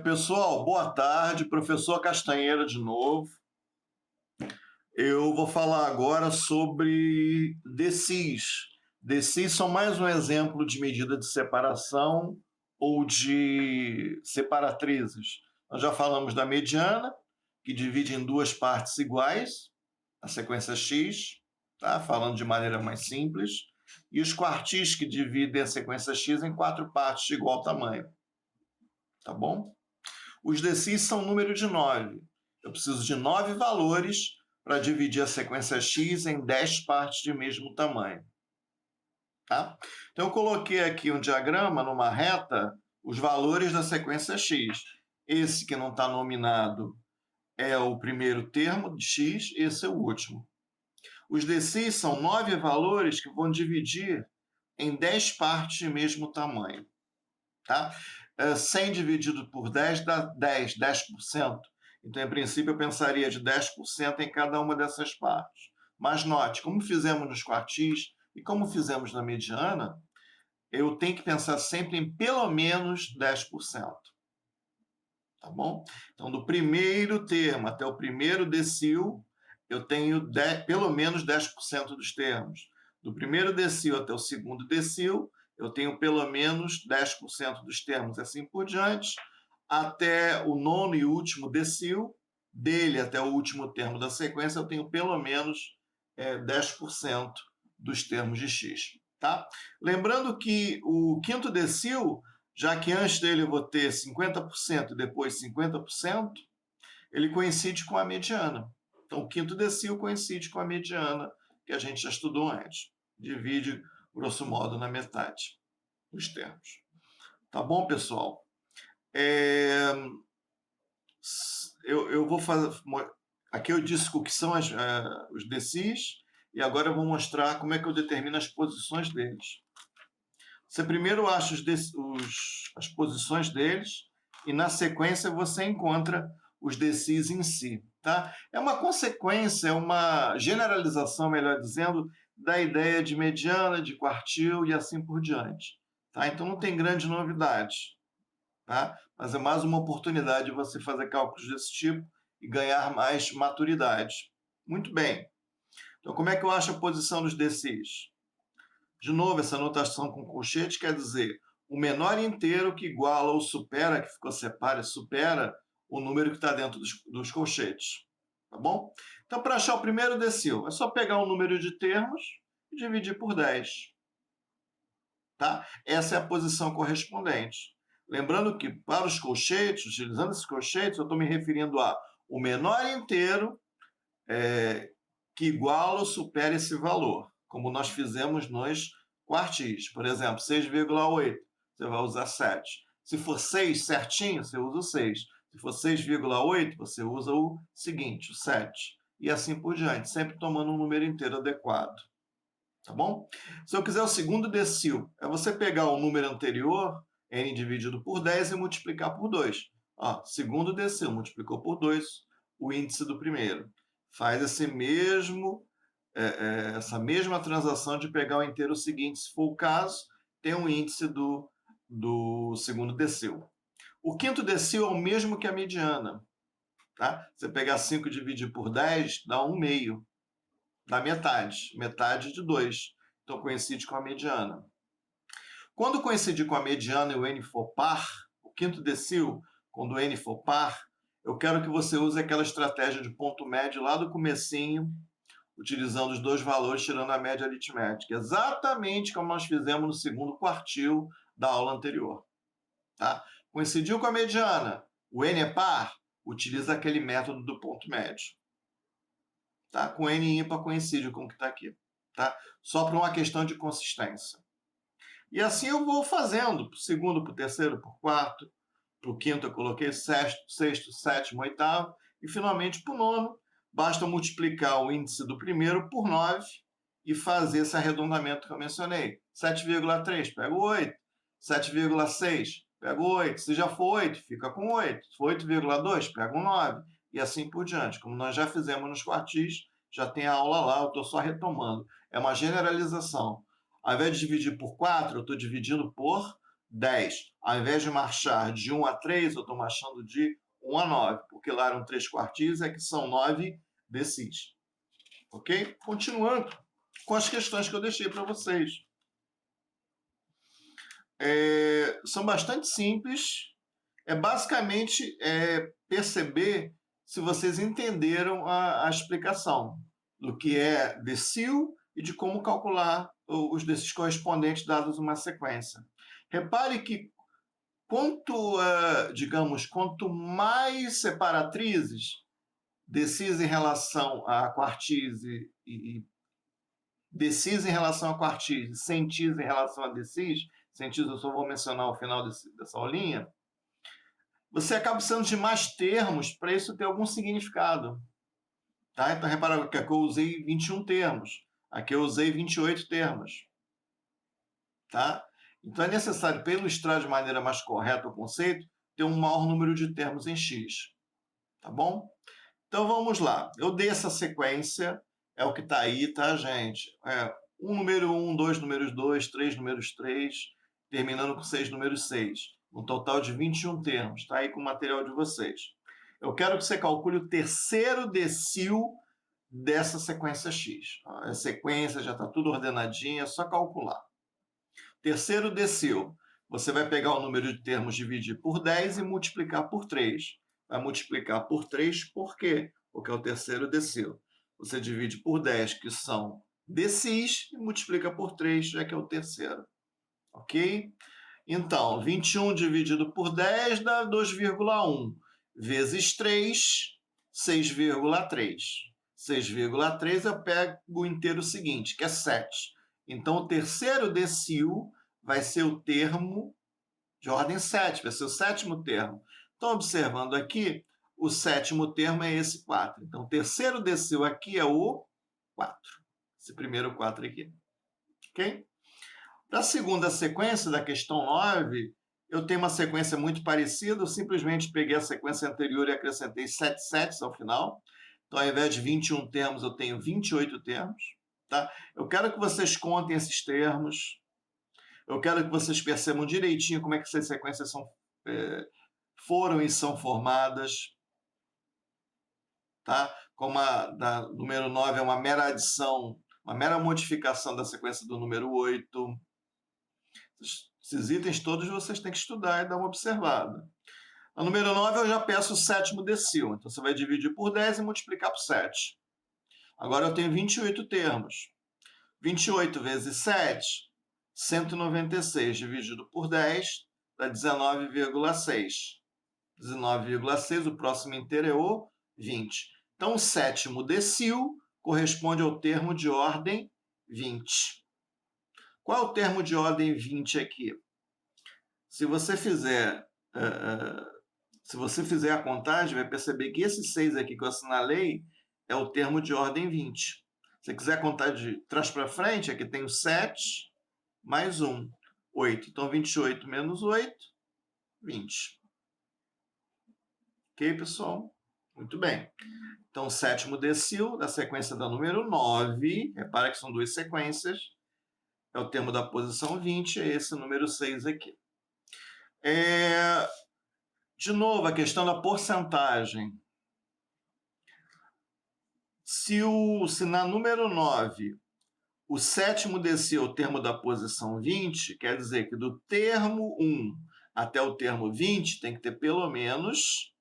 Pessoal, boa tarde, professor Castanheira de novo. Eu vou falar agora sobre decis. Decis são mais um exemplo de medida de separação ou de separatrizes. Nós já falamos da mediana, que divide em duas partes iguais, a sequência x, tá? Falando de maneira mais simples, e os quartis, que dividem a sequência x em quatro partes de igual tamanho. Tá bom? Os decis são número de 9. Eu preciso de 9 valores para dividir a sequência x em 10 partes de mesmo tamanho. Tá? Então, eu coloquei aqui um diagrama numa reta, os valores da sequência x. Esse que não está nominado é o primeiro termo de x, esse é o último. Os decis são 9 valores que vão dividir em 10 partes de mesmo tamanho. Tá? 100 dividido por 10 dá 10%. Então, em princípio, eu pensaria de 10% em cada uma dessas partes. Mas note, como fizemos nos quartis e como fizemos na mediana, eu tenho que pensar sempre em pelo menos 10%. Tá bom? Então, do primeiro termo até o primeiro decil, eu tenho pelo menos 10% dos termos. Do primeiro decil até o segundo decil, eu tenho pelo menos 10% dos termos, assim por diante, até o nono e último decil, dele até o último termo da sequência, eu tenho pelo menos 10% dos termos de x. Tá? Lembrando que o quinto decil, já que antes dele eu vou ter 50% e depois 50%, ele coincide com a mediana. Então, o quinto decil coincide com a mediana que a gente já estudou antes. Divide, grosso modo, na metade os termos. Tá bom, pessoal? Eu vou fazer... Aqui eu disse o que são os decis, e agora eu vou mostrar como é que eu determino as posições deles. Você primeiro acha as posições deles, e na sequência você encontra os decis em si. Tá? É uma consequência, é uma generalização, melhor dizendo, da ideia de mediana, de quartil e assim por diante. Tá? Então não tem grande novidade. Tá? Mas é mais uma oportunidade de você fazer cálculos desse tipo e ganhar mais maturidade. Muito bem. Então, como é que eu acho a posição dos decis? De novo, essa notação com colchete quer dizer o menor inteiro que iguala ou supera, que ficou supera o número que está dentro dos colchetes. Tá bom? Então, para achar o primeiro decil, é só pegar o número de termos e dividir por 10. Tá? Essa é a posição correspondente. Lembrando que para os colchetes, utilizando esses colchetes, eu estou me referindo a o menor inteiro que iguala ou supera esse valor, como nós fizemos nos quartis. Por exemplo, 6,8, você vai usar 7. Se for 6 certinho, você usa o 6. Se for 6,8, você usa o seguinte, o 7. E assim por diante, sempre tomando um número inteiro adequado. Tá bom? Se eu quiser o segundo decil, é você pegar o número anterior, n dividido por 10, e multiplicar por 2. Ó, segundo decil, multiplicou por 2, o índice do primeiro. Faz essa mesma transação de pegar o inteiro seguinte, se for o caso, tem um índice do segundo decil. O quinto decil é o mesmo que a mediana. Tá? Você pegar 5 e dividir por 10, dá 1/2. Dá metade de 2. Então, coincide com a mediana. Quando coincidir com a mediana e o n for par, o quinto decil, quando o n for par, eu quero que você use aquela estratégia de ponto médio lá do comecinho, utilizando os dois valores, tirando a média aritmética. Exatamente como nós fizemos no segundo quartil da aula anterior. Tá? Coincidiu com a mediana, o n é par, utiliza aquele método do ponto médio. Tá? Com n ímpar coincide com o que está aqui. Tá? Só para uma questão de consistência. E assim eu vou fazendo, para o segundo, para o terceiro, para o quarto, para o quinto eu coloquei sexto, sétimo, oitavo, e finalmente para o nono, basta multiplicar o índice do primeiro por 9 e fazer esse arredondamento que eu mencionei. 7,3, pega o 8. 7,6, pega o 8. Se já for 8, fica com 8. Se for 8,2, pega o 9. E assim por diante. Como nós já fizemos nos quartis, já tem a aula lá, eu estou só retomando. É uma generalização. Ao invés de dividir por 4, eu estou dividindo por 10. Ao invés de marchar de 1 a 3, eu estou marchando de 1 a 9, porque lá eram 3 quartis, é que são 9 decis. Ok? Continuando com as questões que eu deixei para vocês. São bastante simples. Basicamente perceber se vocês entenderam a explicação do que é decil e de como calcular os decis correspondentes dados uma sequência. Repare que quanto mais separatrizes, decis em relação a quartis e decis em relação a quartis e centis em relação a decis, centis eu só vou mencionar ao final dessa aulinha, você acaba precisando de mais termos para isso ter algum significado. Tá? Então, repara que aqui eu usei 21 termos, aqui eu usei 28 termos. Tá? Então, é necessário, para ilustrar de maneira mais correta o conceito, ter um maior número de termos em X. Tá bom? Então, vamos lá. Eu dei essa sequência, é o que está aí, tá, gente? Um número 1, dois números 2, três números 3, terminando com 6 números 6. Um total de 21 termos. Está aí com o material de vocês. Eu quero que você calcule o terceiro decil dessa sequência X. A sequência já está tudo ordenadinha, é só calcular. Terceiro decil. Você vai pegar o número de termos, dividir por 10 e multiplicar por 3. Vai multiplicar por 3 por quê? Porque é o terceiro decil. Você divide por 10, que são decis, e multiplica por 3, já que é o terceiro. Ok? Então, 21 dividido por 10 dá 2,1. Vezes 3, 6,3. 6,3 eu pego o inteiro seguinte, que é 7. Então, o terceiro decil vai ser o termo de ordem 7, vai ser o sétimo termo. Então, observando aqui, o sétimo termo é esse 4. Então, o terceiro decil aqui é o 4. Esse primeiro 4 aqui. Ok? Para a segunda sequência da questão 9, eu tenho uma sequência muito parecida, eu simplesmente peguei a sequência anterior e acrescentei 7 setes ao final. Então, ao invés de 21 termos, eu tenho 28 termos. Tá? Eu quero que vocês contem esses termos. Eu quero que vocês percebam direitinho como é que essas sequências foram e são formadas. Tá? Como a da número 9 é uma mera adição, uma mera modificação da sequência do número 8. Esses itens todos vocês têm que estudar e dar uma observada. A número 9 eu já peço o sétimo decil. Então, você vai dividir por 10 e multiplicar por 7. Agora eu tenho 28 termos. 28 vezes 7, 196 dividido por 10 dá 19,6. 19,6, o próximo inteiro é o 20. Então, o sétimo decil corresponde ao termo de ordem 20. Qual é o termo de ordem 20 aqui? Se você fizer a contagem, vai perceber que esse 6 aqui que eu assinalei é o termo de ordem 20. Se você quiser contar de trás para frente, aqui tem o 7 mais 1, 8. Então, 28 menos 8, 20. Ok, pessoal? Muito bem. Então, o sétimo decil da sequência da número 9, repara que são duas sequências, é o termo da posição 20, é esse número 6 aqui. De novo, a questão da porcentagem. Se na número 9, o sétimo decil é o termo da posição 20, quer dizer que do termo 1 até o termo 20 tem que ter pelo menos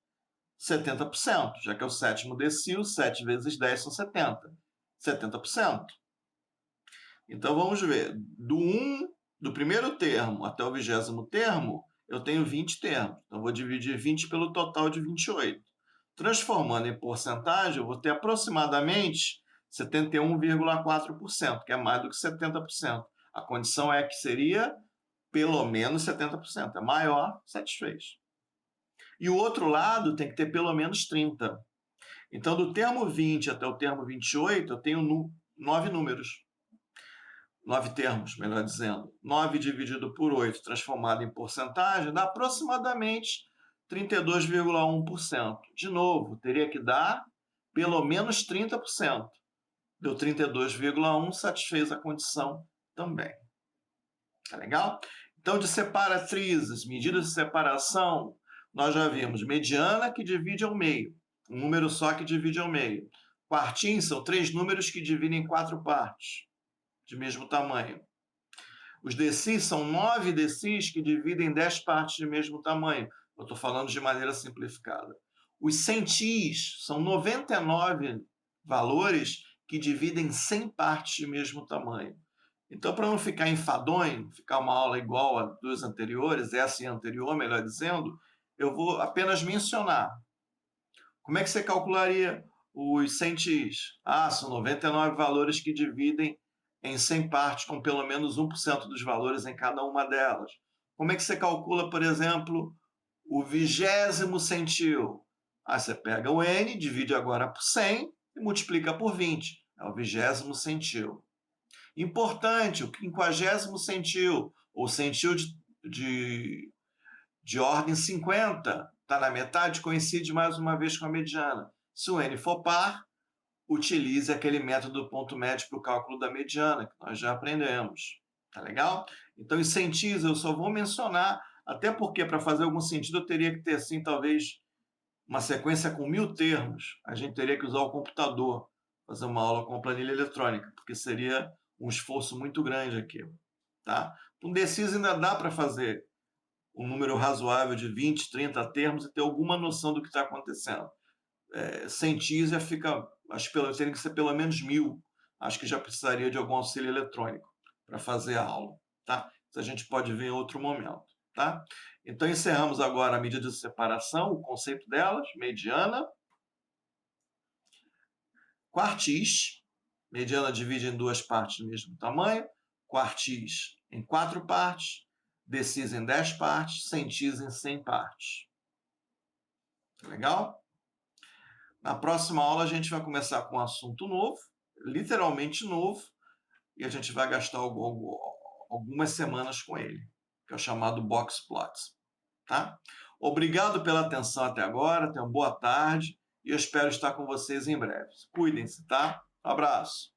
70%, já que é o sétimo decil, 7 vezes 10 são 70. 70%. Então, vamos ver. Do primeiro termo até o 20º termo, eu tenho 20 termos. Então, vou dividir 20 pelo total de 28. Transformando em porcentagem, eu vou ter aproximadamente 71,4%, que é mais do que 70%. A condição é que seria pelo menos 70%. É maior, satisfez. E o outro lado tem que ter pelo menos 30%. Então, do termo 20 até o termo 28, eu tenho 9 números. 9 termos, melhor dizendo. 9 dividido por 8, transformado em porcentagem, dá aproximadamente 32,1%. De novo, teria que dar pelo menos 30%. Deu 32,1%, satisfez a condição também. Tá legal? Então, de separatrizes, medidas de separação, nós já vimos mediana que divide ao meio, um número só que divide ao meio. Quartis são 3 números que dividem em 4 partes, de mesmo tamanho. Os decis são 9 decis que dividem em 10 partes de mesmo tamanho. Eu estou falando de maneira simplificada. Os centis são 99 valores que dividem em 100 partes de mesmo tamanho. Então, para não ficar enfadonho, ficar uma aula igual a duas anteriores, essa e a anterior, melhor dizendo, eu vou apenas mencionar. Como é que você calcularia os centis? São 99 valores que dividem em 100 partes, com pelo menos 1% dos valores em cada uma delas. Como é que você calcula, por exemplo, o 20º centil? Você pega o n, divide agora por 100 e multiplica por 20. É o 20º centil. Importante, o 50º centil, ou centil de ordem 50, está na metade, coincide mais uma vez com a mediana. Se o n for par, utilize aquele método ponto médio para o cálculo da mediana, que nós já aprendemos. Tá legal? Então, os centis eu só vou mencionar, até porque para fazer algum sentido eu teria que ter, assim, talvez uma sequência com 1000 termos. A gente teria que usar o computador, fazer uma aula com planilha eletrônica, porque seria um esforço muito grande aqui. Tá? Com decis ainda dá para fazer um número razoável de 20, 30 termos e ter alguma noção do que está acontecendo. Centis já fica, acho que tem que ser pelo menos 1000. Acho que já precisaria de algum auxílio eletrônico para fazer a aula. Tá? Isso a gente pode ver em outro momento. Tá? Então, encerramos agora a medida de separação, o conceito delas, mediana. Quartis, mediana divide em 2 partes do mesmo tamanho, quartis em 4 partes, decis em 10 partes, centis em 100 partes. Legal? Na próxima aula a gente vai começar com um assunto novo, literalmente novo, e a gente vai gastar algumas semanas com ele, que é o chamado box plot. Tá? Obrigado pela atenção até agora, tenham boa tarde e eu espero estar com vocês em breve. Cuidem-se, tá? Um abraço.